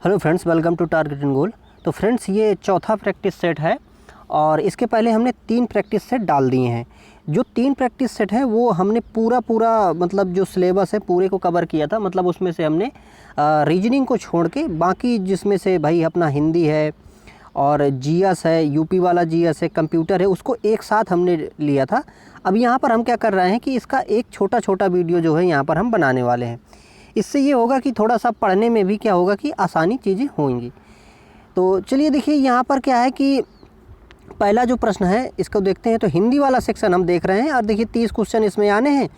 Hello friends, welcome to target and goal. तो friends, ये चौथा प्रैक्टिस सेट है और इसके पहले हमने 3 प्रैक्टिस सेट डाल दिए हैं। जो 3 प्रैक्टिस सेट है वो हमने पूरा मतलब जो सिलेबस है पूरे को कवर किया था। मतलब उसमें से हमने रीजनिंग को छोड़ के बाकी, जिसमें से भाई अपना हिंदी है और जीएस है, यूपी वाला जीएस है, कंप्यूटर है, उसको एक साथ हमने लिया था। अब यहाँ पर हम क्या कर रहे हैं कि इसका एक छोटा छोटा वीडियो जो है यहाँ पर हम बनाने वाले हैं। इससे ये होगा कि थोड़ा सा पढ़ने में भी क्या होगा कि आसानी चीज़ें होंगी। तो चलिए देखिए, यहाँ पर क्या है कि पहला जो प्रश्न है इसको देखते हैं। तो हिंदी वाला सेक्शन हम देख रहे हैं और देखिए 30 क्वेश्चन इसमें आने हैं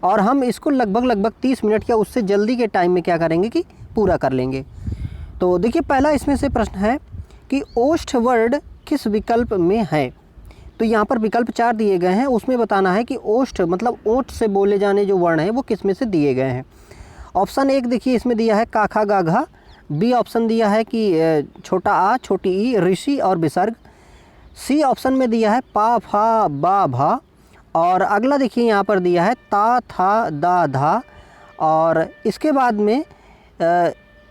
और हम इसको लगभग 30 मिनट या उससे जल्दी के टाइम में क्या करेंगे कि पूरा कर लेंगे। तो देखिए, पहला इसमें से प्रश्न है कि ओष्ठ वर्ड किस विकल्प में है। तो यहाँ पर विकल्प 4 दिए गए हैं, उसमें बताना है कि ओष्ठ मतलब ओठ से बोले जाने जो वर्ण हैं वो किस में से दिए गए हैं। ऑप्शन 1 देखिए, इसमें दिया है का खा गा घा। बी ऑप्शन दिया है कि छोटा आ छोटी ई ऋषि और विसर्ग। सी ऑप्शन में दिया है पा फा बा भा। और अगला देखिए यहाँ पर दिया है ता था दा धा। और इसके बाद में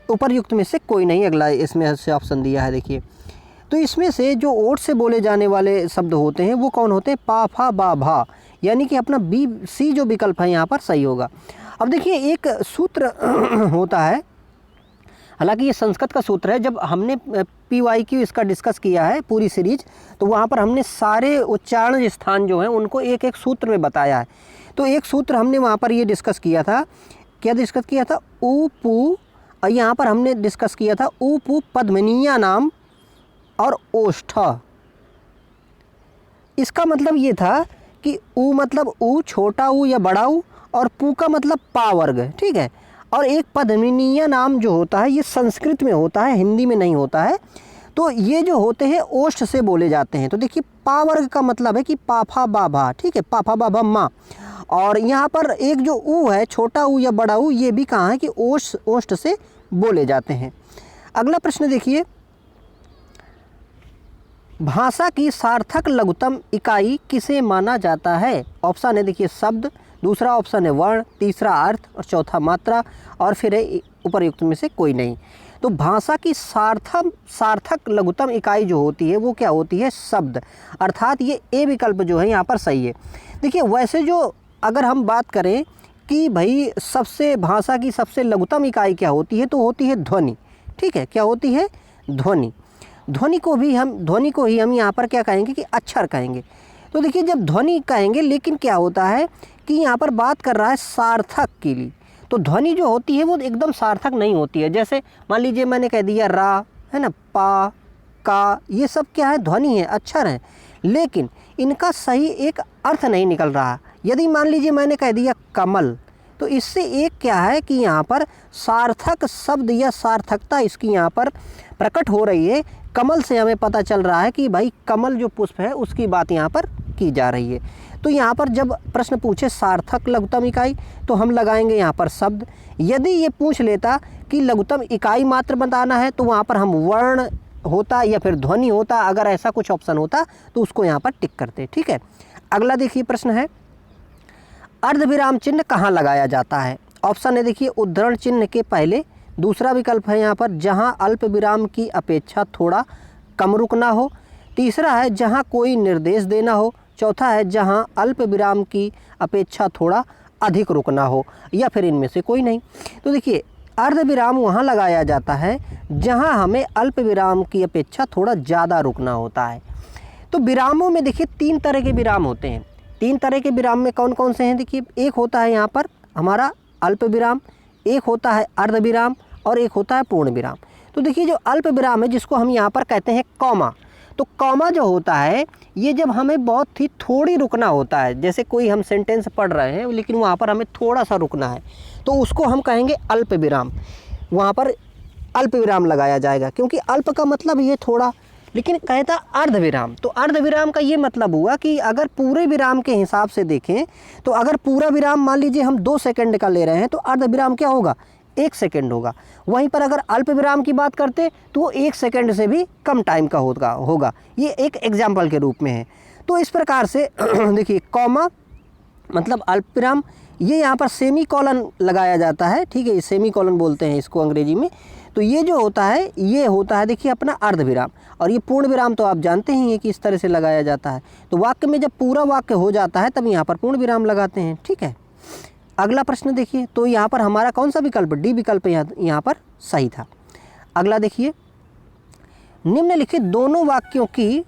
उपरयुक्त में से कोई नहीं, अगला इसमें से ऑप्शन दिया है। देखिए, तो इसमें से जो ओठ से बोले जाने वाले शब्द होते हैं वो कौन होते हैं? पा फा बा भा, यानी कि अपना बी सी जो विकल्प है यहाँ पर सही होगा। अब देखिए, एक सूत्र होता है, हालांकि ये संस्कृत का सूत्र है। जब हमने PYQ इसका डिस्कस किया है पूरी सीरीज, तो वहाँ पर हमने सारे उच्चारण स्थान जो हैं उनको एक एक सूत्र में बताया है। तो एक सूत्र हमने वहाँ पर ये डिस्कस किया था। क्या डिस्कस किया था? ऊ पू, और यहाँ पर हमने डिस्कस किया था ऊ पू पद्मनीया नाम और ओष्ठ। इसका मतलब ये था कि ऊ मतलब ऊ छोटा ऊ या बड़ा ऊ, और पू का मतलब पा वर्ग, ठीक है। और एक पद्मिनीय नाम जो होता है ये संस्कृत में होता है, हिंदी में नहीं होता है। तो ये जो होते हैं ओष्ठ से बोले जाते हैं। तो देखिए, पा वर्ग का मतलब है कि पाफा बाभा, ठीक है, पाफा बाभा माँ। और यहाँ पर एक जो ऊ है, छोटा ऊ या बड़ा ऊ, ये भी कहाँ है कि ओष्ठ से बोले जाते हैं। अगला प्रश्न देखिए, भाषा की सार्थक लघुत्तम इकाई किसे माना जाता है? ऑप्शन है देखिए शब्द, दूसरा ऑप्शन है वर्ण, तीसरा अर्थ और चौथा मात्रा, और फिर है उपरयुक्त में से कोई नहीं। तो भाषा की सार्थक लघुत्तम इकाई जो होती है वो क्या होती है? शब्द, अर्थात ये ए विकल्प जो है यहाँ पर सही है। देखिए, वैसे जो अगर हम बात करें कि भाई भाषा की सबसे लघुत्तम इकाई क्या होती है, तो होती है ध्वनि, ठीक है। क्या होती है? ध्वनि। ध्वनि को ही हम यहाँ पर क्या कहेंगे कि अक्षर कहेंगे। तो देखिए, जब ध्वनि कहेंगे, लेकिन क्या होता है कि यहाँ पर बात कर रहा है सार्थक के लिए। तो ध्वनि जो होती है वो एकदम सार्थक नहीं होती है। जैसे मान लीजिए मैंने कह दिया रा, है ना, पा, का, ये सब क्या है? ध्वनि है, अक्षर है, लेकिन इनका सही एक अर्थ नहीं निकल रहा। यदि मान लीजिए मैंने कह दिया कमल, तो इससे एक क्या है कि यहाँ पर सार्थक शब्द या सार्थकता इसकी यहाँ पर प्रकट हो रही है। कमल से हमें पता चल रहा है कि भाई कमल जो पुष्प है उसकी बात यहाँ पर की जा रही है। तो यहाँ पर जब प्रश्न पूछे सार्थक लघुत्तम इकाई, तो हम लगाएंगे यहाँ पर शब्द। यदि ये पूछ लेता कि लघुत्तम इकाई मात्र बताना है, तो वहाँ पर हम वर्ण होता या फिर ध्वनि होता। अगर ऐसा कुछ ऑप्शन होता तो उसको यहाँ पर टिक करते, ठीक है। अगला देखिए प्रश्न है, अर्धविराम चिन्ह कहाँ लगाया जाता है? ऑप्शन है देखिए उद्धरण चिन्ह के पहले, दूसरा विकल्प है यहाँ पर जहाँ अल्प विराम की अपेक्षा थोड़ा कम रुकना हो, तीसरा है जहाँ कोई निर्देश देना हो, चौथा है जहाँ अल्प विराम की अपेक्षा थोड़ा अधिक रुकना हो, या फिर इनमें से कोई नहीं। तो देखिए, अर्धविराम वहाँ लगाया जाता है जहाँ हमें अल्प विराम की अपेक्षा थोड़ा ज़्यादा रुकना होता है। तो विरामों में देखिए 3 तरह के विराम होते हैं। 3 तरह के विराम में कौन कौन से हैं? देखिए, एक होता है यहाँ पर हमारा अल्प विराम, एक होता है अर्ध विराम, और एक होता है पूर्ण विराम। तो देखिए, जो अल्प विराम है जिसको हम यहाँ पर कहते हैं कॉमा, तो कॉमा जो होता है ये जब हमें बहुत ही थोड़ी रुकना होता है, जैसे कोई हम सेंटेंस पढ़ रहे हैं लेकिन वहाँ पर हमें थोड़ा सा रुकना है, तो उसको हम कहेंगे अल्प विराम। वहाँ पर अल्प विराम लगाया जाएगा, क्योंकि अल्प का मतलब ये थोड़ा, लेकिन कहता अर्ध विराम। तो अर्ध विराम का ये मतलब हुआ कि अगर पूरे विराम के हिसाब से देखें, तो अगर पूरा विराम मान लीजिए हम 2 सेकंड का ले रहे हैं, तो अर्ध विराम क्या होगा? 1 सेकंड होगा। वहीं पर अगर अल्प विराम की बात करते तो वो 1 सेकंड से भी कम टाइम का होगा। ये एक एग्जाम्पल के रूप में है। तो इस प्रकार से देखिए, कॉमा मतलब अल्प विराम, ये यहाँ पर सेमी कॉलन लगाया जाता है, ठीक है, सेमी कॉलन बोलते हैं इसको अंग्रेजी में। तो ये जो होता है ये होता है देखिए अपना अर्धविराम, और ये पूर्ण विराम तो आप जानते ही हैं कि इस तरह से लगाया जाता है। तो वाक्य में जब पूरा वाक्य हो जाता है तब यहाँ पर पूर्ण विराम लगाते हैं, ठीक है। अगला प्रश्न देखिए, तो यहाँ पर हमारा कौन सा विकल्प, डी विकल्प यहाँ पर सही था। अगला देखिए, निम्नलिखित दोनों वाक्यों की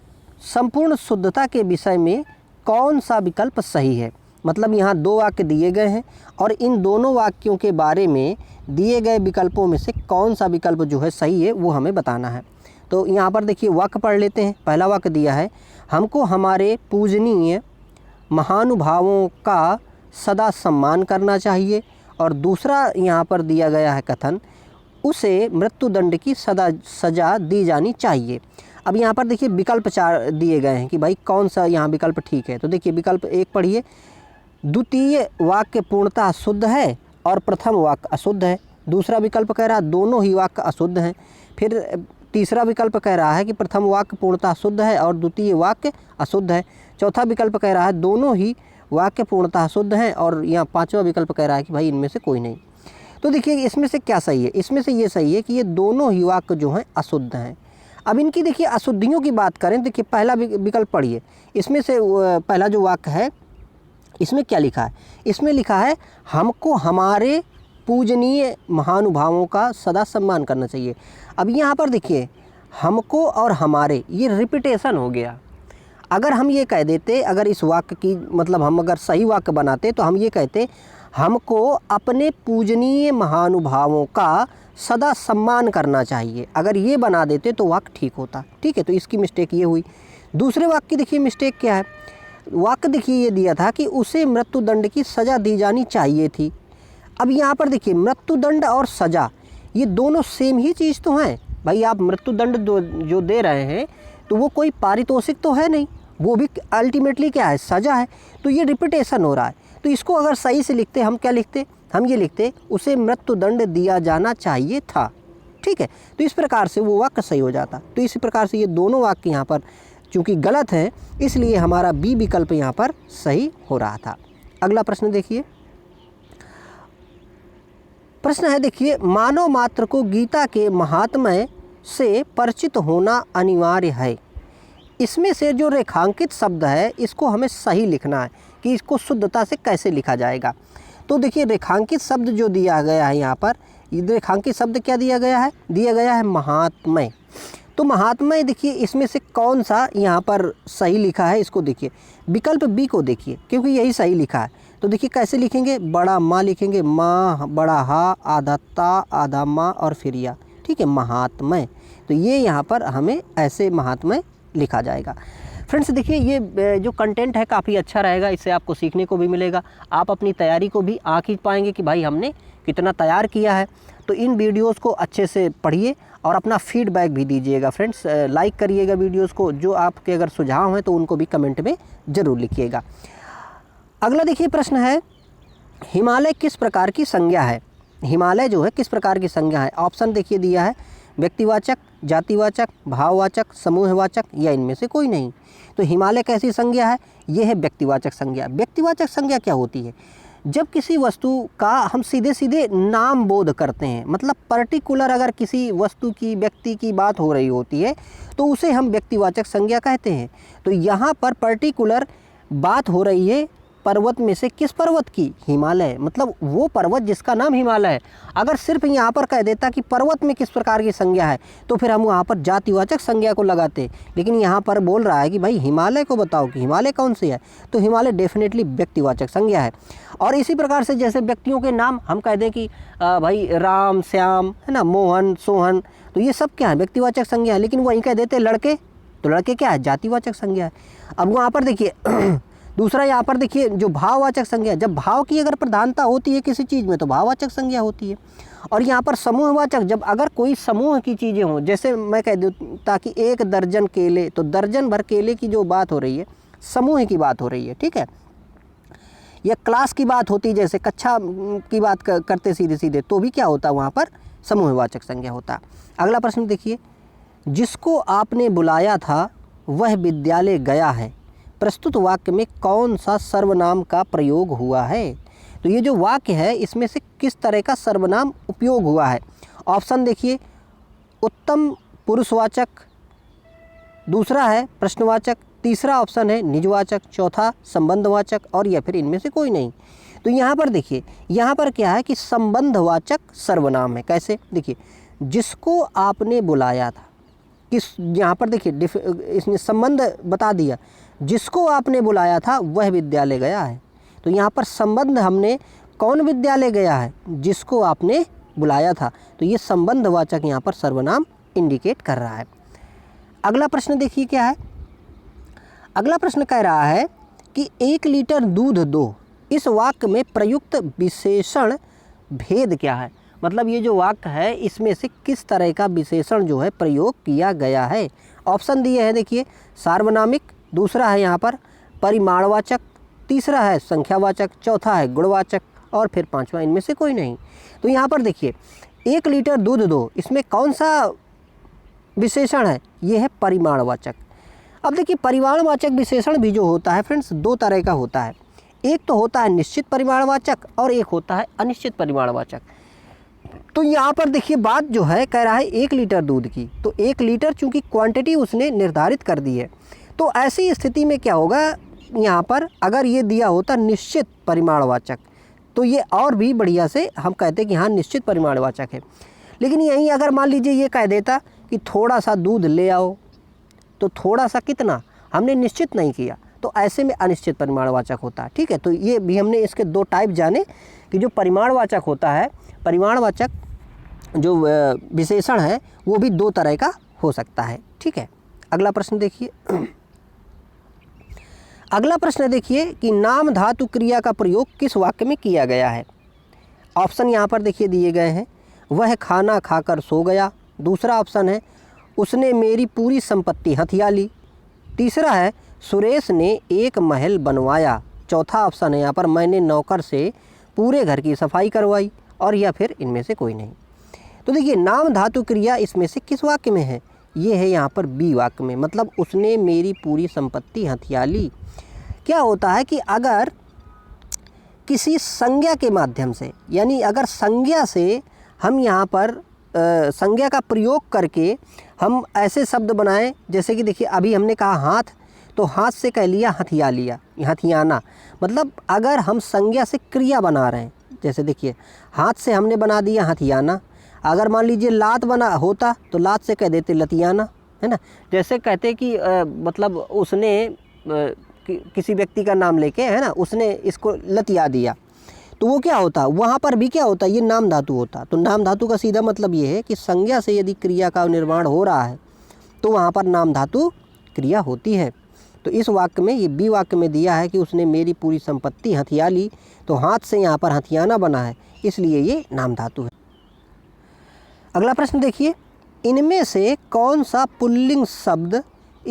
संपूर्ण शुद्धता के विषय में कौन सा विकल्प सही है। मतलब यहाँ दो वाक्य दिए गए हैं और इन दोनों वाक्यों के बारे में दिए गए विकल्पों में से कौन सा विकल्प जो है सही है वो हमें बताना है। तो यहाँ पर देखिए वाक्य पढ़ लेते हैं। पहला वाक्य दिया है, हमको हमारे पूजनीय महानुभावों का सदा सम्मान करना चाहिए, और दूसरा यहाँ पर दिया गया है कथन, उसे मृत्युदंड की सज़ा दी जानी चाहिए। अब यहाँ पर देखिए विकल्प 4 दिए गए हैं कि भाई कौन सा यहाँ विकल्प ठीक है। तो देखिए विकल्प 1 पढ़िए, द्वितीय वाक्य पूर्णतः शुद्ध है और प्रथम वाक्य अशुद्ध है। दूसरा विकल्प कह रहा है दोनों ही वाक्य अशुद्ध हैं। फिर तीसरा विकल्प कह रहा है कि प्रथम वाक्य पूर्णतः शुद्ध है और द्वितीय वाक्य अशुद्ध है। चौथा विकल्प कह रहा है दोनों ही वाक्य पूर्णतः शुद्ध हैं, और यहाँ पांचवा विकल्प कह रहा है कि भाई इनमें से कोई नहीं। तो देखिए इसमें से क्या सही है, इसमें से ये सही है कि ये दोनों ही वाक्य जो हैं अशुद्ध हैं। अब इनकी देखिए अशुद्धियों की बात करें, देखिए पहला विकल्प पढ़िए, इसमें से पहला जो वाक्य है इसमें क्या लिखा है, इसमें लिखा है हमको हमारे पूजनीय महानुभावों का सदा सम्मान करना चाहिए। अब यहाँ पर देखिए हमको और हमारे ये रिपीटेशन हो गया। अगर हम ये कह देते, अगर इस वाक्य की मतलब हम अगर सही वाक्य बनाते तो हम ये कहते हमको अपने पूजनीय महानुभावों का सदा सम्मान करना चाहिए। अगर ये बना देते तो वाक्य ठीक होता, ठीक है। तो इसकी मिस्टेक ये हुई। दूसरे वाक्य की देखिए मिस्टेक क्या है, वाक्य देखिए ये दिया था कि उसे मृत्युदंड की सज़ा दी जानी चाहिए थी। अब यहाँ पर देखिए मृत्युदंड और सज़ा ये दोनों सेम ही चीज़ तो हैं। भाई आप मृत्युदंड जो दे रहे हैं तो वो कोई पारितोषिक तो है नहीं, वो भी अल्टीमेटली क्या है, सज़ा है। तो ये रिपीटेशन हो रहा है। तो इसको अगर सही से लिखते हम क्या लिखते, हम ये लिखते उसे मृत्युदंड दिया जाना चाहिए था, ठीक है। तो इस प्रकार से वो वाक्य सही हो जाता। तो इसी प्रकार से ये दोनों वाक्य यहाँ पर चूँकि गलत हैं इसलिए हमारा बी विकल्प यहाँ पर सही हो रहा था। अगला प्रश्न देखिए, प्रश्न है देखिए, मानव मात्र को गीता के महात्म्य से परिचित होना अनिवार्य है। इसमें से जो रेखांकित शब्द है इसको हमें सही लिखना है कि इसको शुद्धता से कैसे लिखा जाएगा। तो देखिए रेखांकित शब्द जो दिया गया है यहाँ पर, रेखांकित शब्द क्या दिया गया है, दिया गया है महात्म्य। तो महात्म्य देखिए इसमें से कौन सा यहाँ पर सही लिखा है, इसको देखिए विकल्प बी को देखिए क्योंकि यही सही लिखा है। तो देखिए कैसे लिखेंगे, बड़ा माँ लिखेंगे, माँ बड़ा हा आधा ता आधा माँ और फिर या, ठीक है, महात्म्य। तो ये यहाँ पर हमें ऐसे महात्म्य लिखा जाएगा। फ्रेंड्स देखिए ये जो कंटेंट है काफ़ी अच्छा रहेगा, इससे आपको सीखने को भी मिलेगा, आप अपनी तैयारी को भी आँख ही पाएंगे कि भाई हमने कितना तैयार किया है। तो इन वीडियोस को अच्छे से पढ़िए और अपना फीडबैक भी दीजिएगा। फ्रेंड्स लाइक करिएगा वीडियोस को, जो आपके अगर सुझाव हैं तो उनको भी कमेंट में ज़रूर लिखिएगा। अगला देखिए प्रश्न है, हिमालय किस प्रकार की संज्ञा है। हिमालय जो है किस प्रकार की संज्ञा है। ऑप्शन देखिए दिया है, व्यक्तिवाचक, जातिवाचक, भाववाचक, समूहवाचक या इनमें से कोई नहीं। तो हिमालय कैसी संज्ञा है, ये है व्यक्तिवाचक संज्ञा। व्यक्तिवाचक संज्ञा क्या होती है, जब किसी वस्तु का हम सीधे सीधे नाम बोध करते हैं, मतलब पर्टिकुलर अगर किसी वस्तु की, व्यक्ति की बात हो रही होती है तो उसे हम व्यक्तिवाचक संज्ञा कहते हैं। तो यहाँ पर पर्टिकुलर बात हो रही है पर्वत में से किस पर्वत की, हिमालय, मतलब वो पर्वत जिसका नाम हिमालय है। अगर सिर्फ यहाँ पर कह देता कि पर्वत में किस प्रकार की संज्ञा है तो फिर हम वहाँ पर जातिवाचक संज्ञा को लगाते, लेकिन यहाँ पर बोल रहा है कि भाई हिमालय को बताओ कि हिमालय कौन सी है, तो हिमालय डेफिनेटली व्यक्तिवाचक संज्ञा है। और इसी प्रकार से जैसे व्यक्तियों के नाम हम कह दें कि भाई राम, श्याम, है ना, मोहन, सोहन, तो ये सब क्या है, व्यक्तिवाचक संज्ञा है। लेकिन वहीं कह देते लड़के, तो लड़के क्या है, जातिवाचक संज्ञा है। अब वहाँ पर देखिए दूसरा यहाँ पर देखिए जो भाववाचक संज्ञा, जब भाव की अगर प्रधानता होती है किसी चीज़ में तो भाववाचक संज्ञा होती है। और यहाँ पर समूहवाचक, जब अगर कोई समूह की चीज़ें हों, जैसे मैं कह दूँ ताकि 1 दर्जन केले, तो दर्जन भर केले की जो बात हो रही है समूह की बात हो रही है, ठीक है। या क्लास की बात होती, जैसे कक्षा की बात करते सीधे सीधे, तो भी क्या होता वहाँ पर समूहवाचक संज्ञा होता। अगला प्रश्न देखिए, जिसको आपने बुलाया था वह विद्यालय गया है, प्रस्तुत वाक्य में कौन सा सर्वनाम का प्रयोग हुआ है। तो ये जो वाक्य है इसमें से किस तरह का सर्वनाम उपयोग हुआ है? ऑप्शन देखिए, उत्तम पुरुषवाचक, दूसरा है प्रश्नवाचक, तीसरा ऑप्शन है निजवाचक, चौथा संबंधवाचक, और या फिर इनमें से कोई नहीं। तो यहाँ पर देखिए, यहाँ पर क्या है कि संबंधवाचक सर्वनाम है। कैसे? देखिए, जिसको आपने बुलाया था, किस, यहाँ पर देखिए इसने संबंध बता दिया, जिसको आपने बुलाया था वह विद्यालय गया है। तो यहाँ पर संबंध हमने, कौन विद्यालय गया है? जिसको आपने बुलाया था। तो ये संबंधवाचक यहाँ पर सर्वनाम इंडिकेट कर रहा है। अगला प्रश्न देखिए क्या है। अगला प्रश्न कह रहा है कि 1 लीटर दूध दो, इस वाक्य में प्रयुक्त विशेषण भेद क्या है? मतलब ये जो वाक्य है इसमें से किस तरह का विशेषण जो है प्रयोग किया गया है? ऑप्शन दिए हैं देखिए, सार्वनामिक, दूसरा है यहाँ पर परिमाणवाचक, तीसरा है संख्यावाचक, चौथा है गुणवाचक, और फिर पांचवा इनमें से कोई नहीं। तो यहाँ पर देखिए, 1 लीटर दूध दो, इसमें कौन सा विशेषण है? ये है परिमाणवाचक। अब देखिए, परिमाणवाचक विशेषण भी जो होता है फ्रेंड्स, 2 तरह का होता है। एक तो होता है निश्चित परिमाणवाचक और एक होता है अनिश्चित परिमाणवाचक। तो यहाँ पर देखिए बात जो है कह रहा है 1 लीटर दूध की, तो 1 लीटर चूँकि क्वांटिटी उसने निर्धारित कर दी है, तो ऐसी स्थिति में क्या होगा, यहाँ पर अगर ये दिया होता निश्चित परिमाणवाचक तो ये और भी बढ़िया से हम कहते कि हाँ निश्चित परिमाणवाचक है। लेकिन यहीं अगर मान लीजिए ये कह देता कि थोड़ा सा दूध ले आओ, तो थोड़ा सा कितना हमने निश्चित नहीं किया, तो ऐसे में अनिश्चित परिमाणवाचक होता है। ठीक है, तो ये भी हमने इसके 2 टाइप जाने कि जो परिमाणवाचक होता है, परिमाणवाचक जो विशेषण है वो भी 2 तरह का हो सकता है। ठीक है, अगला प्रश्न देखिए। अगला प्रश्न देखिए कि नाम धातु क्रिया का प्रयोग किस वाक्य में किया गया है? ऑप्शन यहाँ पर देखिए दिए गए हैं, वह खाना खाकर सो गया, दूसरा ऑप्शन है उसने मेरी पूरी संपत्ति हथिया ली, तीसरा है सुरेश ने एक महल बनवाया, चौथा ऑप्शन है यहाँ पर मैंने नौकर से पूरे घर की सफाई करवाई, और या फिर इनमें से कोई नहीं। तो देखिए, नाम धातु क्रिया इसमें से किस वाक्य में है? ये है यहाँ पर बी वाक्य में, मतलब उसने मेरी पूरी संपत्ति हथिया ली। क्या होता है कि अगर किसी संज्ञा के माध्यम से, यानी अगर संज्ञा से हम यहाँ पर संज्ञा का प्रयोग करके हम ऐसे शब्द बनाएं, जैसे कि देखिए अभी हमने कहा हाथ, तो हाथ से कह लिया हथिया लिया, हथियाना। मतलब अगर हम संज्ञा से क्रिया बना रहे हैं, जैसे देखिए हाथ से हमने बना दिया हथियाना, अगर मान लीजिए लात बना होता तो लात से कह देते लतियाना, है ना। जैसे कहते कि मतलब उसने किसी व्यक्ति का नाम लेके, है ना, उसने इसको लतिया दिया, तो वो क्या होता, वहाँ पर भी क्या होता, ये नाम धातु होता। तो नाम धातु का सीधा मतलब ये है कि संज्ञा से यदि क्रिया का निर्माण हो रहा है तो वहाँ पर नाम धातु क्रिया होती है। तो इस वाक्य में, ये बी वाक्य में दिया है कि उसने मेरी पूरी संपत्ति हथिया ली, तो हाथ से यहाँ पर हथियाना बना है, इसलिए ये नाम धातु है। अगला प्रश्न देखिए, इनमें से कौन सा पुल्लिंग शब्द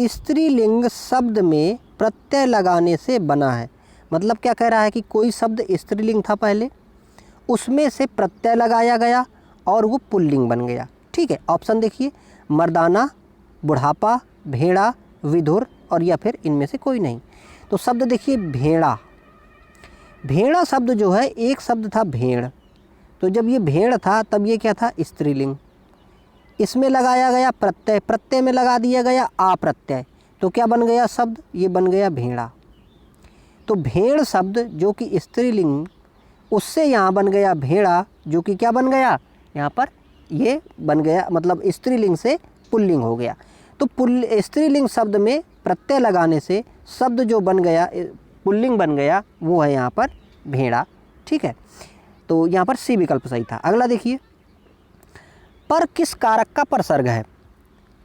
स्त्रीलिंग शब्द में प्रत्यय लगाने से बना है? मतलब क्या कह रहा है कि कोई शब्द स्त्रीलिंग था पहले, उसमें से प्रत्यय लगाया गया और वो पुल्लिंग बन गया। ठीक है, ऑप्शन देखिए, मर्दाना, बुढ़ापा, भेड़ा, विधुर, और या फिर इनमें से कोई नहीं। तो शब्द देखिए भेड़ा, भेड़ा शब्द जो है एक शब्द था भेड़, तो जब ये भेड़ था तब ये क्या था, स्त्रीलिंग, इसमें लगाया गया प्रत्यय, प्रत्यय में लगा दिया गया आ प्रत्यय, तो क्या बन गया शब्द, ये बन गया भेड़ा। तो भेड़ शब्द जो कि स्त्रीलिंग, उससे यहाँ बन गया भेड़ा, जो कि क्या बन गया, यहाँ पर ये बन गया, मतलब स्त्रीलिंग से पुल्लिंग हो गया। तो स्त्रीलिंग शब्द में प्रत्यय लगाने से शब्द जो बन गया, पुल्लिंग बन गया, वो है यहाँ पर भेड़ा। ठीक है, तो यहाँ पर सी विकल्प सही था। अगला देखिए, पर किस कारक का परसर्ग है?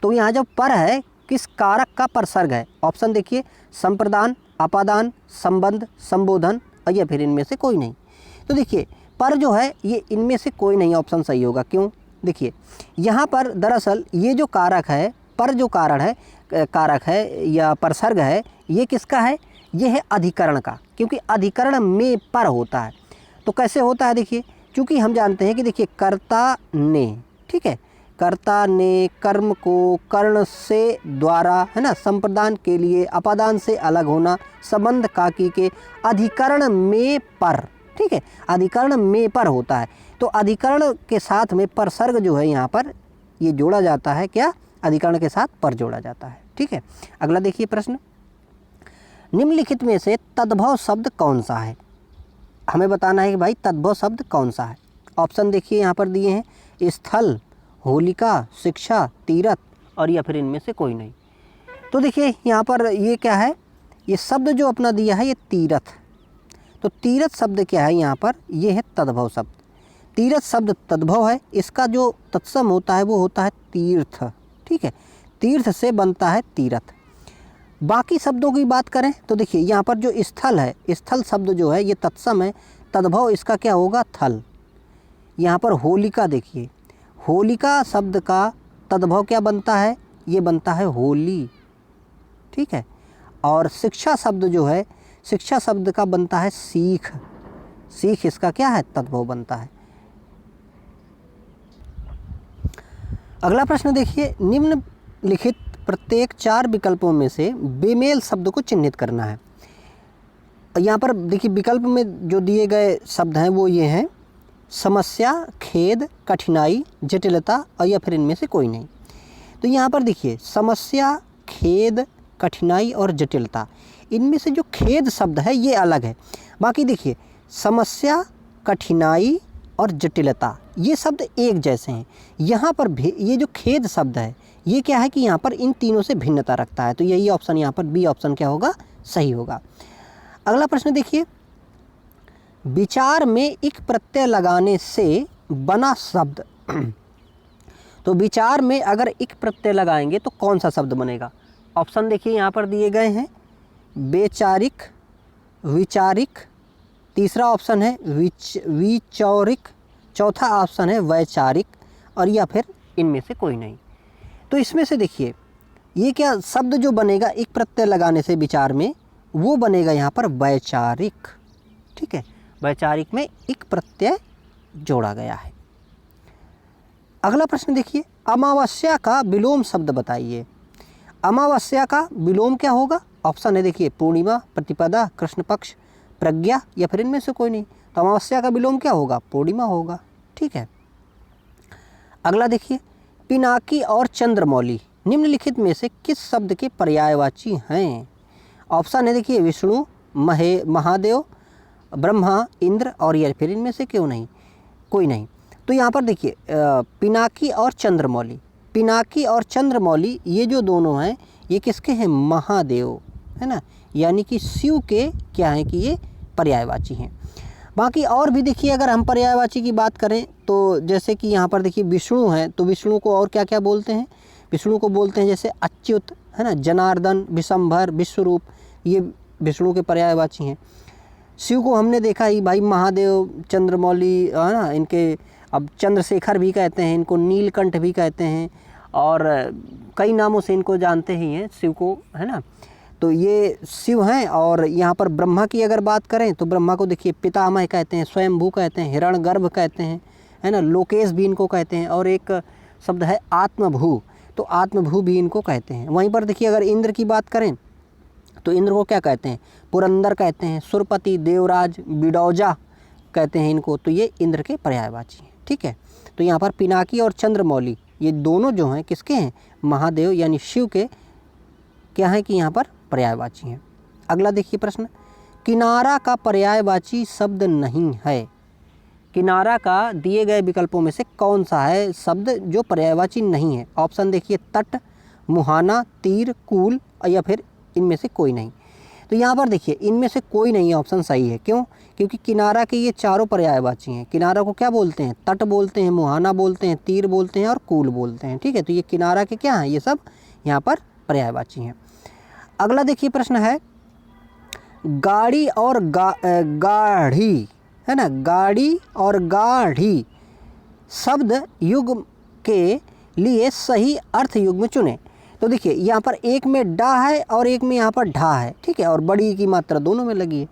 तो यहाँ जो पर है किस कारक का परसर्ग है? ऑप्शन देखिए, संप्रदान, अपादान, संबंध, संबोधन, और या फिर इनमें से कोई नहीं। तो देखिए पर जो है ये इनमें से कोई नहीं ऑप्शन सही होगा। क्यों? देखिए यहाँ पर दरअसल ये जो कारक है, पर जो कारक है या परसर्ग है, ये किसका है? ये है अधिकरण का, क्योंकि अधिकरण में पर होता है। तो कैसे होता है देखिए, क्योंकि हम जानते हैं कि देखिए कर्ता ने, ठीक है, कर्ता ने कर्म को कर्ण से द्वारा, है ना, संप्रदान के लिए अपादान से अलग होना, संबंध काकी के अधिकरण में पर, ठीक है, अधिकरण में पर होता है, तो अधिकरण के साथ में परसर्ग जो है यहाँ पर ये जोड़ा जाता है, क्या, अधिकरण के साथ पर जोड़ा जाता है। ठीक है, अगला देखिए प्रश्न, निम्नलिखित में से तद्भव शब्द कौन सा है? हमें बताना है कि भाई तद्भव शब्द कौन सा है। ऑप्शन देखिए यहाँ पर दिए हैं, स्थल, होलिका, शिक्षा, तीरथ और या फिर इनमें से कोई नहीं। तो देखिए यहाँ पर ये क्या है, ये शब्द जो अपना दिया है ये तीरथ, तो तीरथ शब्द क्या है यहाँ पर, ये है तद्भव शब्द। तीरथ शब्द तद्भव है, इसका जो तत्सम होता है वो होता है तीर्थ। ठीक है, तीर्थ से बनता है तीरथ। बाकी शब्दों की बात करें तो देखिए यहाँ पर जो स्थल है, स्थल शब्द जो है ये तत्सम है, तद्भव इसका क्या होगा, थल। यहाँ पर होलिका देखिए, होलिका शब्द का तद्भव क्या बनता है, ये बनता है होली। ठीक है, और शिक्षा शब्द जो है, शिक्षा शब्द का बनता है सीख, सीख इसका क्या है, तद्भव बनता है। अगला प्रश्न देखिए, निम्नलिखित प्रत्येक 4 विकल्पों में से बेमेल शब्द को चिन्हित करना है। यहाँ पर देखिए विकल्प में जो दिए गए शब्द हैं वो ये हैं, समस्या, खेद, कठिनाई, जटिलता और या फिर इनमें से कोई नहीं। तो यहाँ पर देखिए समस्या, खेद, कठिनाई और जटिलता, इनमें से जो खेद शब्द है ये अलग है। बाकी देखिए समस्या, कठिनाई और जटिलता ये शब्द एक जैसे हैं। यहाँ पर ये जो खेद शब्द है ये क्या है कि यहाँ पर इन तीनों से भिन्नता रखता है, तो यही ऑप्शन यहाँ पर बी ऑप्शन क्या होगा, सही होगा। अगला प्रश्न देखिए, विचार में इक प्रत्यय लगाने से बना शब्द तो विचार में अगर इक प्रत्यय लगाएंगे तो कौन सा शब्द बनेगा? ऑप्शन देखिए यहाँ पर दिए गए हैं, वैचारिक, विचारिक, तीसरा ऑप्शन है विचौरिक, चौथा ऑप्शन है वैचारिक और या फिर इनमें से कोई नहीं। तो इसमें से देखिए ये क्या शब्द जो बनेगा एक प्रत्यय लगाने से विचार में, वो बनेगा यहाँ पर वैचारिक। ठीक है, वैचारिक में एक प्रत्यय जोड़ा गया है। अगला प्रश्न देखिए, अमावस्या का विलोम शब्द बताइए। अमावस्या का विलोम क्या होगा? ऑप्शन है देखिए, पूर्णिमा, प्रतिपदा, कृष्ण पक्ष, प्रज्ञा या फिर इनमें से कोई नहीं। तो अमावस्या का विलोम क्या होगा? पूर्णिमा होगा। ठीक है, अगला देखिए, पिनाकी और चंद्रमौली निम्नलिखित में से किस शब्द के पर्यायवाची हैं? ऑप्शन है देखिए, विष्णु, महादेव, ब्रह्मा, इंद्र और या फिर इनमें से क्यों नहीं, कोई नहीं। तो यहाँ पर देखिए पिनाकी और चंद्रमौली, पिनाकी और चंद्रमौली ये जो दोनों हैं ये किसके हैं? महादेव, है ना, यानी कि शिव के क्या हैं कि ये पर्यायवाची हैं। बाकी और भी देखिए अगर हम पर्यायवाची की बात करें तो जैसे कि यहाँ पर देखिए विष्णु हैं, तो विष्णु को और क्या क्या बोलते हैं? विष्णु को बोलते हैं जैसे अच्युत, है ना, जनार्दन, विशंभर, विश्वरूप, ये विष्णु के पर्यायवाची हैं। शिव को हमने देखा ही भाई महादेव, चंद्रमौली, है ना, इनके अब चंद्रशेखर भी कहते हैं, इनको नीलकंठ भी कहते हैं और कई नामों से इनको जानते ही हैं शिव को, है ना। तो ये शिव हैं। और यहाँ पर ब्रह्मा की अगर बात करें तो ब्रह्मा को देखिए पितामह कहते हैं, स्वयंभू कहते हैं, हिरण्यगर्भ कहते हैं, है ना, लोकेश भी इनको कहते हैं और एक शब्द है आत्मभू, तो आत्मभू भी इनको कहते हैं। वहीं पर देखिए अगर इंद्र की बात करें तो इंद्र को क्या कहते हैं? पुरंदर कहते हैं, सुरपति, देवराज, बिडौजा कहते हैं इनको, तो ये इंद्र के पर्यायवाची हैं। ठीक है, तो यहाँ पर पिनाकी और चंद्रमौली ये दोनों जो हैं किसके हैं? महादेव यानी शिव के क्या हैं कि यहाँ पर पर्यायवाची हैं। अगला देखिए प्रश्न, किनारा का पर्यायवाची शब्द नहीं है। किनारा का दिए गए विकल्पों में से कौन सा है शब्द जो पर्यायवाची नहीं है? ऑप्शन देखिए, तट, मुहाना, तीर, कूल या फिर इनमें से कोई नहीं। तो यहाँ पर देखिए इनमें से कोई नहीं ऑप्शन सही है। क्यों? क्योंकि किनारा के ये चारों पर्यायवाची हैं। किनारा को क्या बोलते हैं? तट बोलते हैं, मुहाना बोलते हैं, तीर बोलते हैं और कूल बोलते हैं। ठीक है, तो ये किनारा के क्या हैं? ये सब यहाँ पर पर्यायवाची हैं। अगला देखिए प्रश्न है, गाड़ी और गाढ़ी, है ना, गाड़ी और गाढ़ी शब्द युग्म के लिए सही अर्थ युग्म चुने। तो देखिए यहाँ पर एक में डा है और एक में यहाँ पर ढा है। ठीक है, और बड़ी की मात्रा दोनों में लगी है।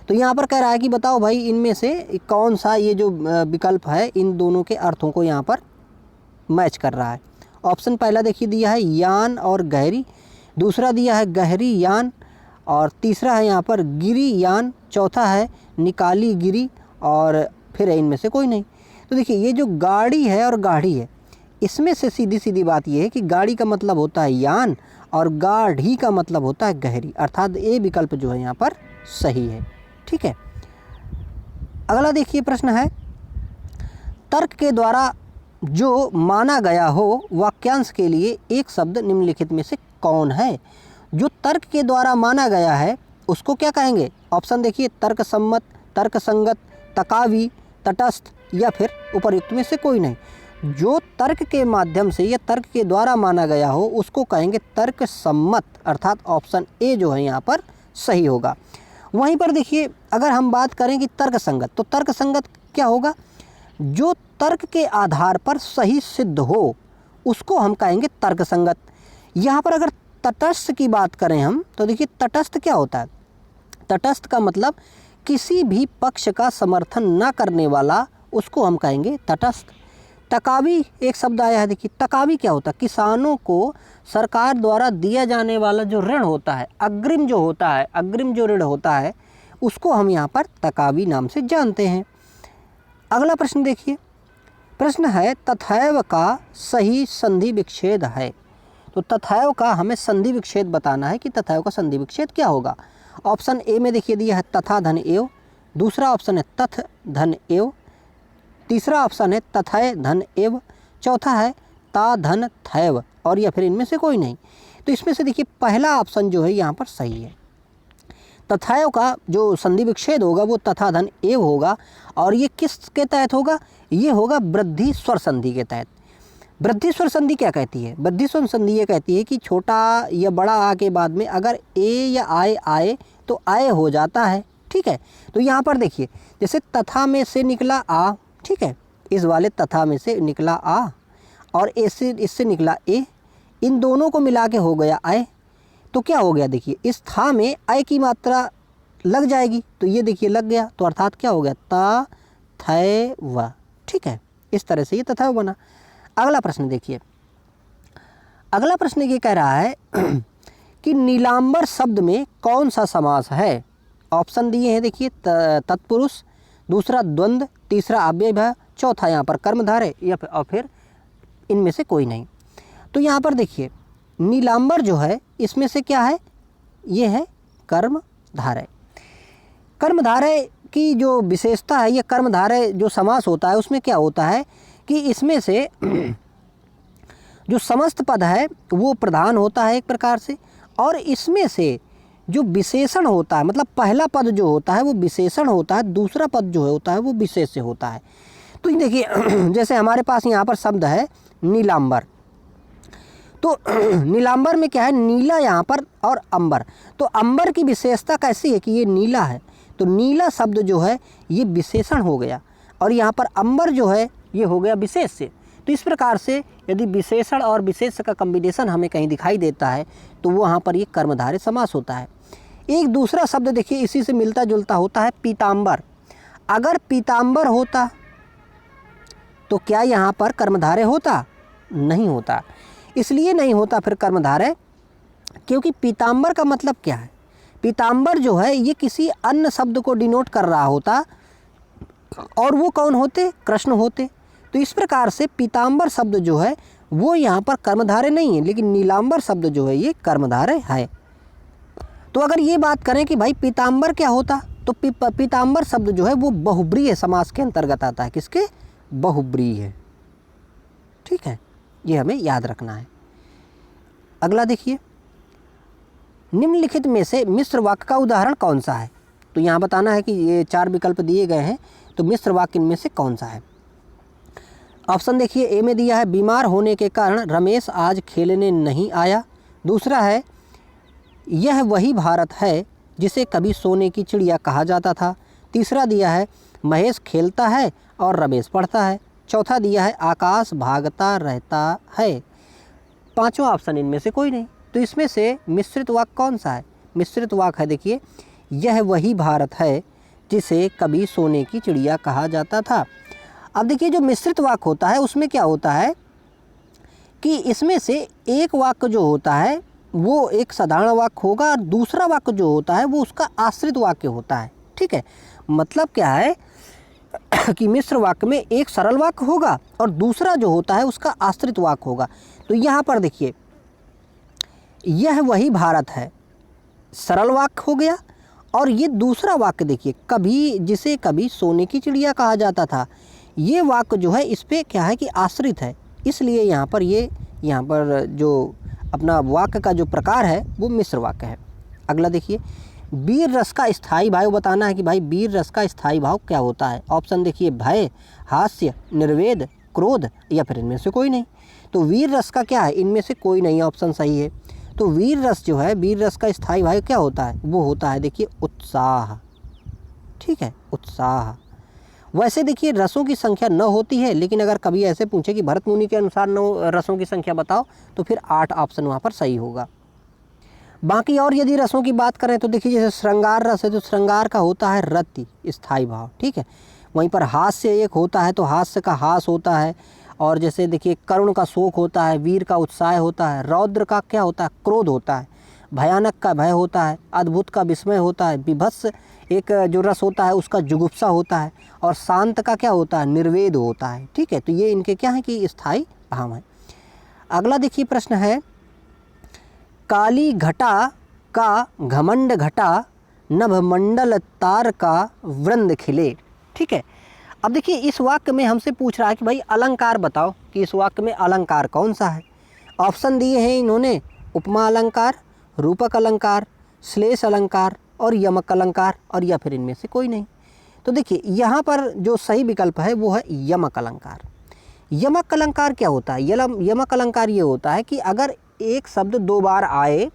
तो यहाँ पर कह रहा है कि बताओ भाई इनमें से कौन सा ये जो विकल्प है इन दोनों के अर्थों को यहाँ पर मैच कर रहा है। ऑप्शन पहला देखिए दिया है यान और गहरी, दूसरा दिया है गहरी यान और तीसरा है यहाँ पर गिरी यान, चौथा है निकाली गिरी और फिर है इनमें से कोई नहीं। तो देखिए ये जो गाड़ी है और गाढ़ी है, इसमें से सीधी सीधी बात ये है कि गाड़ी का मतलब होता है यान और गाढ़ी का मतलब होता है गहरी, अर्थात ए विकल्प जो है यहाँ पर सही है। ठीक है, अगला देखिए प्रश्न है, तर्क के द्वारा जो माना गया हो वाक्यांश के लिए एक शब्द निम्नलिखित में से कौन है? जो तर्क के द्वारा माना गया है उसको क्या कहेंगे? ऑप्शन देखिए, तर्क सम्मत, तर्क संगत, तकावी, तटस्थ या फिर उपर्युक्त में से कोई नहीं। जो तर्क के माध्यम से या तर्क के द्वारा माना गया हो उसको कहेंगे तर्क सम्मत, अर्थात ऑप्शन ए जो है यहाँ पर सही होगा। वहीं पर देखिए अगर हम बात करें कि तर्क संगत, तो तर्क संगत क्या होगा? जो तर्क के आधार पर सही सिद्ध हो उसको हम कहेंगे तर्क संगत। यहाँ पर अगर तटस्थ की बात करें हम, तो देखिए तटस्थ क्या होता है? तटस्थ का मतलब किसी भी पक्ष का समर्थन न करने वाला, उसको हम कहेंगे तटस्थ। तकावी एक शब्द आया है, देखिए तकावी क्या होता है? किसानों को सरकार द्वारा दिया जाने वाला जो ऋण होता है, अग्रिम जो होता है, अग्रिम जो ऋण होता है उसको हम यहाँ पर तकावी नाम से जानते हैं। अगला प्रश्न देखिए, प्रश्न है तथैव का सही संधि विच्छेद है। तो तथैव का हमें संधि विच्छेद बताना है कि तथैव का संधि विच्छेद क्या होगा। ऑप्शन ए में देखिए दिया है तथा धन एव, दूसरा ऑप्शन है तथ धन एव, तीसरा ऑप्शन है तथय धन एव, चौथा है ता धन थैव और या फिर इनमें से कोई नहीं। तो इसमें से देखिए पहला ऑप्शन जो है यहाँ पर सही है। तथैव का जो संधि विच्छेद होगा वो तथा धन एव होगा और ये किसके तहत होगा? ये होगा वृद्धि स्वर संधि के तहत। वृद्धि स्वर संधि क्या कहती है? वृद्धि स्वर संधि ये कहती है कि छोटा या बड़ा आ के बाद में अगर ए या आए आए तो आए हो जाता है। ठीक है, तो यहाँ पर देखिए जैसे तथा में से निकला आ, ठीक है, इस वाले तथा में से निकला आ और इससे निकला ए, इन दोनों को मिला के हो गया आए। तो क्या हो गया? देखिए इस था में आय की मात्रा लग जाएगी, तो ये देखिए लग गया, तो अर्थात क्या हो गया? ता थै व। ठीक है, इस तरह से ये तथा बना। अगला प्रश्न देखिए, अगला प्रश्न ये कह रहा है कि नीलांबर शब्द में कौन सा समास है? ऑप्शन दिए हैं देखिए, तत्पुरुष, दूसरा द्वंद्व, तीसरा अव्ययभाव, चौथा यहाँ पर कर्मधारय या फिर इनमें से कोई नहीं। तो यहाँ पर देखिए नीलांबर जो है इसमें से क्या है? ये है कर्मधारय। कर्मधारय की जो विशेषता है, ये कर्मधारय जो समास होता है उसमें क्या होता है कि इसमें से जो समस्त पद है वो प्रधान होता है एक प्रकार से, और इसमें से जो विशेषण होता है, मतलब पहला पद जो होता है वो विशेषण होता है, दूसरा पद जो होता है वो विशेष से होता है। तो देखिए जैसे हमारे पास यहाँ पर शब्द है नीलांबर, तो नीलांबर में क्या है? नीला यहाँ पर और अंबर। तो अंबर की विशेषता कैसी है कि ये नीला है, तो नीला शब्द जो है ये विशेषण हो गया और यहाँ पर अंबर जो है ये हो गया विशेष से। तो इस प्रकार से यदि विशेषण और विशेष का कॉम्बिनेशन हमें कहीं दिखाई देता है तो वो वहाँ पर ये कर्मधारय समास होता है। एक दूसरा शब्द देखिए इसी से मिलता जुलता होता है, पीताम्बर। अगर पीताम्बर होता तो क्या यहाँ पर कर्मधारय होता? नहीं होता। इसलिए नहीं होता फिर कर्मधारय क्योंकि पीताम्बर का मतलब क्या है? पीताम्बर जो है ये किसी अन्य शब्द को डिनोट कर रहा होता और वो कौन होते? कृष्ण होते। तो इस प्रकार से पीताम्बर शब्द जो है वो यहाँ पर कर्मधारय नहीं है, लेकिन नीलांबर शब्द जो है ये कर्मधारय है। तो अगर ये बात करें कि भाई पीताम्बर क्या होता, तो पीताम्बर शब्द जो है वो बहुब्रीहि समास के अंतर्गत आता है। किसके? बहुब्रीहि है। ठीक है, ये हमें याद रखना है। अगला देखिए, निम्नलिखित में से मिश्र वाक्य का उदाहरण कौन सा है? तो यहाँ बताना है कि ये 4 विकल्प दिए गए हैं, तो मिश्र वाक्य इनमें से कौन सा है? ऑप्शन देखिए, ए में दिया है बीमार होने के कारण रमेश आज खेलने नहीं आया। दूसरा है यह वही भारत है जिसे कभी सोने की चिड़िया कहा जाता था। तीसरा दिया है महेश खेलता है और रमेश पढ़ता है। चौथा दिया है आकाश भागता रहता है। पांचवा ऑप्शन इनमें से कोई नहीं। तो इसमें से मिश्रित वाक्य कौन सा है? मिश्रित वाक्य है देखिए, यह वही भारत है जिसे कभी सोने की चिड़िया कहा जाता था। अब देखिए जो मिश्रित वाक्य होता है उसमें क्या होता है कि इसमें से एक वाक्य जो होता है वो एक साधारण वाक्य होगा और दूसरा वाक्य जो होता है वो उसका आश्रित वाक्य होता है। ठीक है, मतलब क्या है कि मिश्र वाक्य में एक सरल वाक्य होगा और दूसरा जो होता है उसका आश्रित वाक्य होगा। तो यहाँ पर देखिए, यह वही भारत है, सरल वाक्य हो गया। और ये दूसरा वाक्य देखिए, कभी, जिसे कभी सोने की चिड़िया कहा जाता था, ये वाक्य जो है इस पे क्या है कि आश्रित है, इसलिए यहाँ पर यहाँ पर जो अपना वाक्य का जो प्रकार है वो मिश्र वाक्य है। अगला देखिए, वीर रस का स्थायी भाव बताना है कि भाई वीर रस का स्थायी भाव क्या होता है। ऑप्शन देखिए, भय, हास्य, निर्वेद, क्रोध, या फिर इनमें से कोई नहीं। तो वीर रस का क्या है, इनमें से कोई नहीं, ऑप्शन सही है। तो वीर रस जो है, वीर रस का स्थायी भाव क्या होता है, वो होता है देखिए उत्साह। ठीक है, उत्साह। वैसे देखिए रसों की संख्या 9 होती है, लेकिन अगर कभी ऐसे पूछे कि भरत मुनि के अनुसार 9 रसों की संख्या बताओ, तो फिर 8 ऑप्शन वहाँ पर सही होगा। बाकी और यदि रसों की बात करें तो देखिए, जैसे श्रृंगार रस है तो श्रृंगार का होता है रति, स्थायी भाव। ठीक है, वहीं पर हास्य एक होता है तो हास्य का हास होता है। और जैसे देखिए, करुण का शोक होता है, वीर का उत्साह होता है, रौद्र का क्या होता है, क्रोध होता है, भयानक का भय होता है, अद्भुत का विस्मय होता है, विभत्स एक जो रस होता है उसका जुगुप्सा होता है, और शांत का क्या होता है, निर्वेद होता है। ठीक है, तो ये इनके क्या है कि स्थायी भाव है। अगला देखिए प्रश्न है, काली घटा का घमंड घटा, नभमंडल तार का वृंद खिले। ठीक है, अब देखिए इस वाक्य में हमसे पूछ रहा है कि भाई अलंकार बताओ कि इस वाक्य में अलंकार कौन सा है। ऑप्शन दिए हैं इन्होंने, उपमा अलंकार, रूपक अलंकार, श्लेष अलंकार और यमक अलंकार, और या फिर इनमें से कोई नहीं। तो देखिए यहाँ पर जो सही विकल्प है वो है यमक अलंकार। यमक अलंकार क्या होता है, यमक अलंकार ये होता है कि अगर एक शब्द 2 बार आए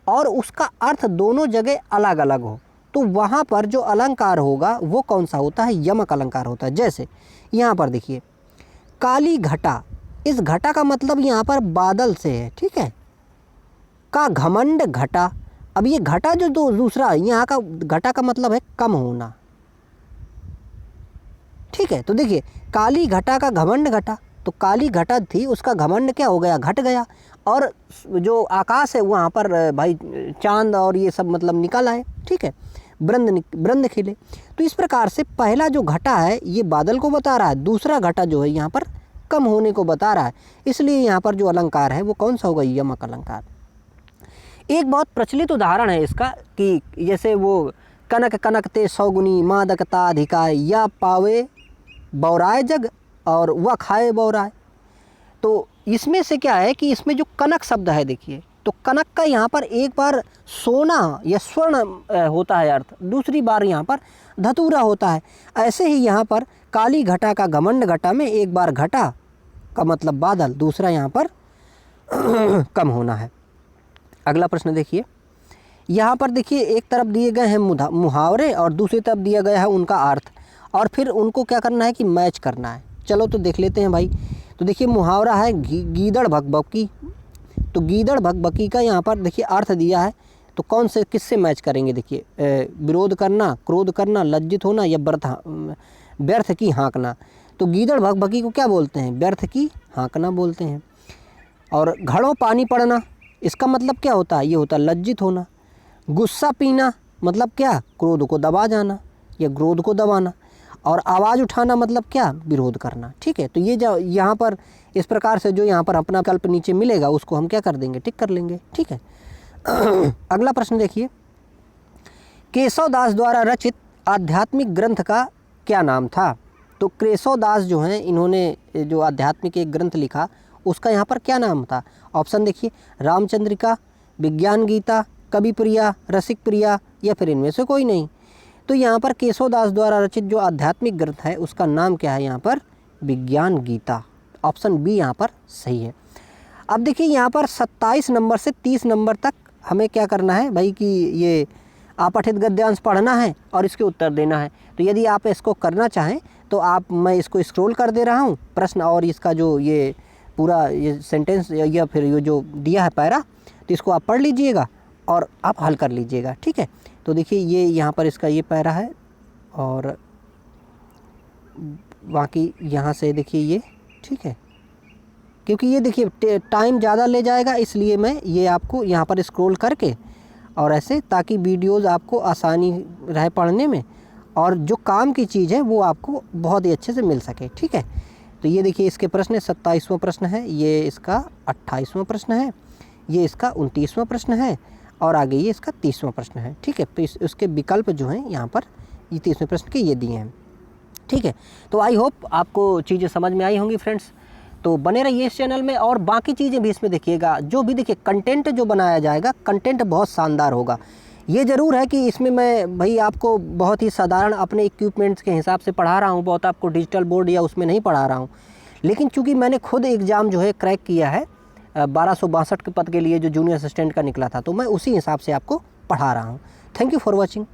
और उसका अर्थ दोनों जगह अलग अलग हो, तो वहाँ पर जो अलंकार होगा वो कौन सा होता है, यमक अलंकार होता है। जैसे यहाँ पर देखिए, काली घटा, इस घटा का मतलब यहाँ पर बादल से है। ठीक है, का घमंड घटा, अब ये घटा जो दूसरा यहाँ का घटा का मतलब है कम होना। ठीक है, तो देखिए काली घटा का घमंड घटा, तो काली घटा थी उसका घमंड क्या हो गया, घट गया। और जो आकाश है वहाँ पर भाई चांद और ये सब मतलब निकल आए। ठीक है, वृंद खिले। तो इस प्रकार से पहला जो घटा है ये बादल को बता रहा है, दूसरा घटा जो है यहाँ पर कम होने को बता रहा है, इसलिए यहाँ पर जो अलंकार है वो कौन सा होगा, यमक अलंकार। एक बहुत प्रचलित उदाहरण है इसका कि जैसे वो कनक कनकते सौगुनी मादकता अधिकाय, या पावे बौराए जग और वह खाए बौराए। तो इसमें से क्या है कि इसमें जो कनक शब्द है देखिए, तो कनक का यहाँ पर एक बार सोना या स्वर्ण होता है अर्थ, दूसरी बार यहाँ पर धतूरा होता है। ऐसे ही यहाँ पर काली घटा का घमंड घटा में एक बार घटा का मतलब बादल, दूसरा यहाँ पर कम होना है। अगला प्रश्न देखिए, यहाँ पर देखिए एक तरफ दिए गए हैं मुहावरे और दूसरी तरफ दिया गया है उनका अर्थ, और फिर उनको क्या करना है कि मैच करना है। चलो तो देख लेते हैं भाई। तो देखिए मुहावरा है गीदड़ भकभकी, तो गीदड़ भकभकी का यहाँ पर देखिए अर्थ दिया है, तो कौन से किससे मैच करेंगे देखिए, विरोध करना, क्रोध करना, लज्जित होना, या व्यर्थ की हाँकना। तो गीदड़ भकभकी को क्या बोलते हैं, व्यर्थ की हाँकना बोलते हैं। और घड़ों पानी पड़ना, इसका मतलब क्या होता है, ये होता है लज्जित होना। गुस्सा पीना मतलब क्या, क्रोध को दबा जाना या क्रोध को दबाना। और आवाज़ उठाना मतलब क्या, विरोध करना। ठीक है, तो ये जो यहाँ पर इस प्रकार से जो यहाँ पर अपना विकल्प नीचे मिलेगा उसको हम क्या कर देंगे, टिक कर लेंगे। ठीक है, अगला प्रश्न देखिए, केशव दास द्वारा रचित आध्यात्मिक ग्रंथ का क्या नाम था। तो केशव दास जो हैं इन्होंने जो आध्यात्मिक एक ग्रंथ लिखा उसका यहाँ पर क्या नाम था। ऑप्शन देखिए, रामचंद्रिका, विज्ञान गीता, कवि प्रिया, रसिक प्रिया, या फिर इनमें से कोई नहीं। तो यहाँ पर केशव दास द्वारा रचित जो आध्यात्मिक ग्रंथ है उसका नाम क्या है, यहाँ पर विज्ञान गीता। ऑप्शन बी यहाँ पर सही है। अब देखिए यहाँ पर 27 नंबर से 30 नंबर तक हमें क्या करना है भाई कि ये अपठित गद्यांश पढ़ना है और इसके उत्तर देना है। तो यदि आप इसको करना चाहें तो मैं इसको स्क्रॉल कर दे रहा हूँ प्रश्न, और इसका जो ये पूरा ये सेंटेंस या फिर ये जो दिया है पैरा, तो इसको आप पढ़ लीजिएगा और आप हल कर लीजिएगा। ठीक है, तो देखिए ये यहाँ पर इसका ये पैरा है, और बाकी यहाँ से देखिए ये। ठीक है, क्योंकि ये देखिए टाइम ज़्यादा ले जाएगा, इसलिए मैं ये आपको यहाँ पर स्क्रॉल करके और ऐसे, ताकि वीडियोज़ आपको आसानी रहे पढ़ने में और जो काम की चीज़ है वो आपको बहुत ही अच्छे से मिल सके। ठीक है, तो ये देखिए इसके प्रश्न 27वां प्रश्न है, ये इसका 28वां प्रश्न है, ये इसका 29वां प्रश्न है और आगे ये इसका 30वां प्रश्न है। ठीक है, तो उसके विकल्प जो हैं यहाँ पर ये 30वें प्रश्न के ये दिए हैं। ठीक है, तो आई होप आपको चीज़ें समझ में आई होंगी फ्रेंड्स। तो बने रहिए इस चैनल में और बाकी चीज़ें भी इसमें देखिएगा। जो भी देखिए कंटेंट जो बनाया जाएगा, कंटेंट बहुत शानदार होगा। ये ज़रूर है कि इसमें मैं भाई आपको बहुत ही साधारण अपने इक्विपमेंट्स के हिसाब से पढ़ा रहा हूँ, बहुत आपको डिजिटल बोर्ड या उसमें नहीं पढ़ा रहा हूँ। लेकिन चूँकि मैंने खुद एग्ज़ाम जो है क्रैक किया है 1262 के पद के लिए जो जूनियर असिस्टेंट का निकला था, तो मैं उसी हिसाब से आपको पढ़ा रहा हूँ। Thank you for watching.